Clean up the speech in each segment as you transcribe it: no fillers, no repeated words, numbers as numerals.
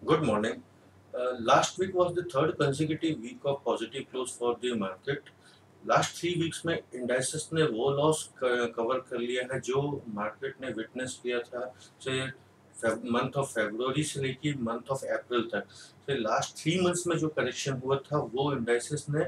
Good morning. Last week was the third consecutive week of positive close for the market. Last 3 weeks में indices ने वो loss cover कर लिया है जो मार्केट ने विटनेस किया था से मंथ ऑफ फरवरी से लेकर मंथ ऑफ अप्रैल तक। से लास्ट 3 मंथ्स में जो करेक्शन हुआ था वो इंडाइसेस ने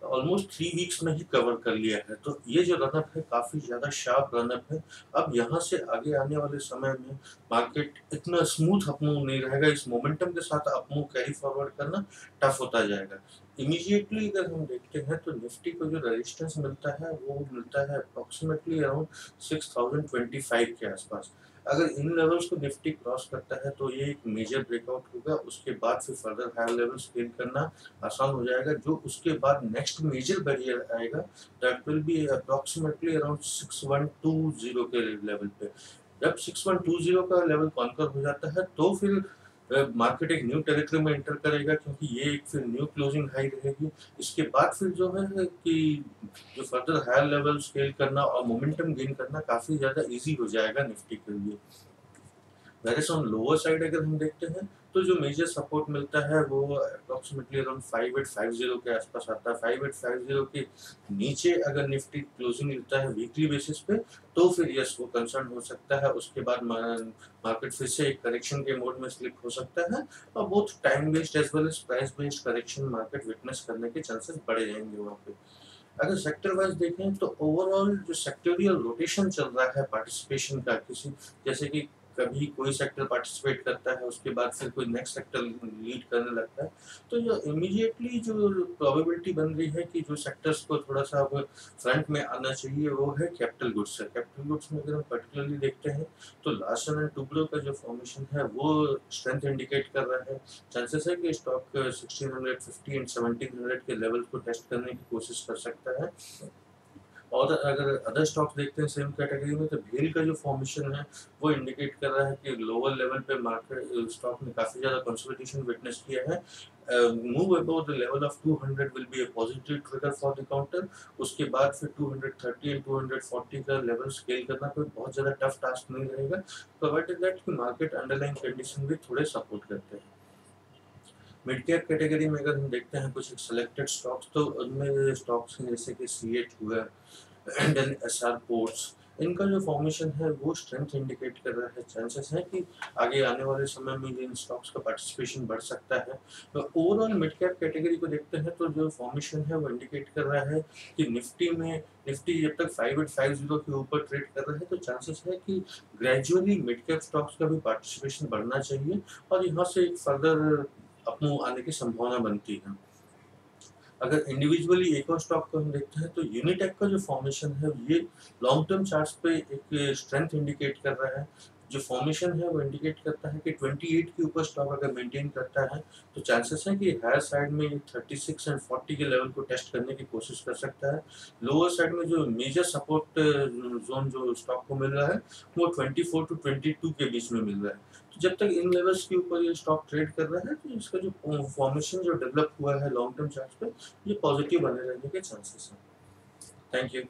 ऑलमोस्ट 3 वीक्स में ही कवर कर लिया है। तो ये जो रनअप है काफ़ी ज़्यादा शार्प रनअप है। अब यहाँ से आगे आने वाले समय में मार्केट इतना स्मूथ अपमूव नहीं रहेगा। इस मोमेंटम के साथ अपमूव कैरी फॉरवर्ड करना टफ होता जाएगा। इमीडिएटली अगर हम देखते हैं तो निफ्टी को जो रेजिस्टेंस मिलता है वो मिलता है अप्रोक्सीमेटली अराउंड 6025 के आसपास। अगर इन लेवल्स को निफ्टी क्रॉस करता है तो ये एक मेजर ब्रेकआउट होगा। उसके बाद फिर फर्दर हायर लेवल स्केल करना आसान हो जाएगा। जो उसके बाद नेक्स्ट मेजर बैरियर आएगा that will be approximately around 6120 के लेवल पे। जब 6120 का लेवल कॉन्कर हो जाता है तो फिर मार्केट एक न्यू टेरिटरी में एंटर करेगा, क्योंकि ये एक फिर न्यू क्लोजिंग हाई रहेगी। इसके बाद फिर जो है कि जो फर्दर हायर लेवल स्केल करना और मोमेंटम गेन करना काफ़ी ज़्यादा इजी हो जाएगा निफ्टी के लिए। वेरएस ऑन लोअर साइड अगर हम देखते हैं तो जो मेजर सपोर्ट मिलता है वो अप्रोक्सीमेटली अराउंड 5850 के आसपास आता है। 5850 के नीचे अगर निफ्टी क्लोजिंग मिलता है वीकली बेसिस पे तो फिर यस वो कंसर्न हो सकता है। उसके बाद मार्केट फिर से एक करेक्शन के मोड में स्लिप हो सकता है और both time based as well as price based correction market witness करने के चांसेस बढ़े जाएंगे वहाँ पे। अगर सेक्टर वाइज देखें तो ओवरऑल जो सेक्टोरियल रोटेशन चल रहा है पार्टिसिपेशन का, किसी जैसे कि कभी कोई सेक्टर पार्टिसिपेट करता है उसके बाद फिर कोई नेक्स्ट सेक्टर लीड करने लगता है। तो जो इमीडिएटली जो प्रोबेबिलिटी बन रही है कि जो सेक्टर्स को थोड़ा सा अब फ्रंट में आना चाहिए वो है कैपिटल गुड्स से। कैपिटल गुड्स में अगर हम पर्टिकुलरली देखते हैं तो लास्ट एंड टुकड़ों का जो फॉर्मेशन है वो स्ट्रेंथ इंडिकेट कर रहा है। चांसेस है कि स्टॉक 1650 एंड 1700 के लेवल को टेस्ट करने की कोशिश कर सकता है। और अगर अदर स्टॉक्स देखते हैं सेम कैटेगरी में तो भेल का जो फॉर्मेशन है वो इंडिकेट कर रहा है कि लोअर लेवल पे मार्केट स्टॉक ने काफ़ी ज़्यादा कंसोलिडेशन विटनेस किया है। Move about the level of 200 will be a positive trigger for the counter. उसके बाद फिर 230 एंड 240 का लेवल स्केल करना कोई बहुत ज़्यादा टफ टास्क नहीं रहेगा, प्रोवाइडेड दैट कि मार्केट अंडरलाइन कंडीशन भी थोड़े सपोर्ट करते हैं। मिड कैप कैटेगरी में अगर हम देखते हैं कुछ सिलेक्टेड स्टॉक्स तो उनमें स्टॉक्स हैं जैसे कि सीएट हुआ एंड देन एसआर पोर्ट्स। इनका जो फॉर्मेशन है वो स्ट्रेंथ इंडिकेट कर रहा है। चांसेस है कि आगे आने वाले समय में इन स्टॉक्स का पार्टिसिपेशन बढ़ सकता है। तो ओवरऑल मिड कैप कैटेगरी को देखते हैं तो जो फॉर्मेशन है वो इंडिकेट कर रहा है कि निफ्टी जब तक 5850 के ऊपर ट्रेड कर रहा है तो चांसेस है कि ग्रेजुअली मिड कैप स्टॉक्स का भी पार्टिसिपेशन बढ़ना चाहिए और यहाँ से एक फर्दर अपमूव आने की संभावना बनती है। अगर इंडिविजुअली एक और स्टॉक को हम देखते हैं तो यूनिटेक का जो फॉर्मेशन है ये लॉन्ग टर्म चार्ट्स पे एक स्ट्रेंथ इंडिकेट कर रहा है। जो फॉर्मेशन है वो इंडिकेट करता है कि 28 के ऊपर स्टॉक अगर मेंटेन करता है तो चांसेस है कि हायर साइड में 36 एंड 40 के लेवल को टेस्ट करने की कोशिश कर सकता है। लोअर साइड में जो मेजर सपोर्ट जोन जो स्टॉक को मिल रहा है वो 24 टू 22 के बीच में मिल रहा है। तो जब तक इन लेवल्स के ऊपर ये स्टॉक ट्रेड कर रहा है तो इसका जो फॉर्मेशन जो डेवलप हुआ है लॉन्ग टर्म चार्ट पे ये पॉजिटिव बने रहने के चांसेस हैं। Thank you.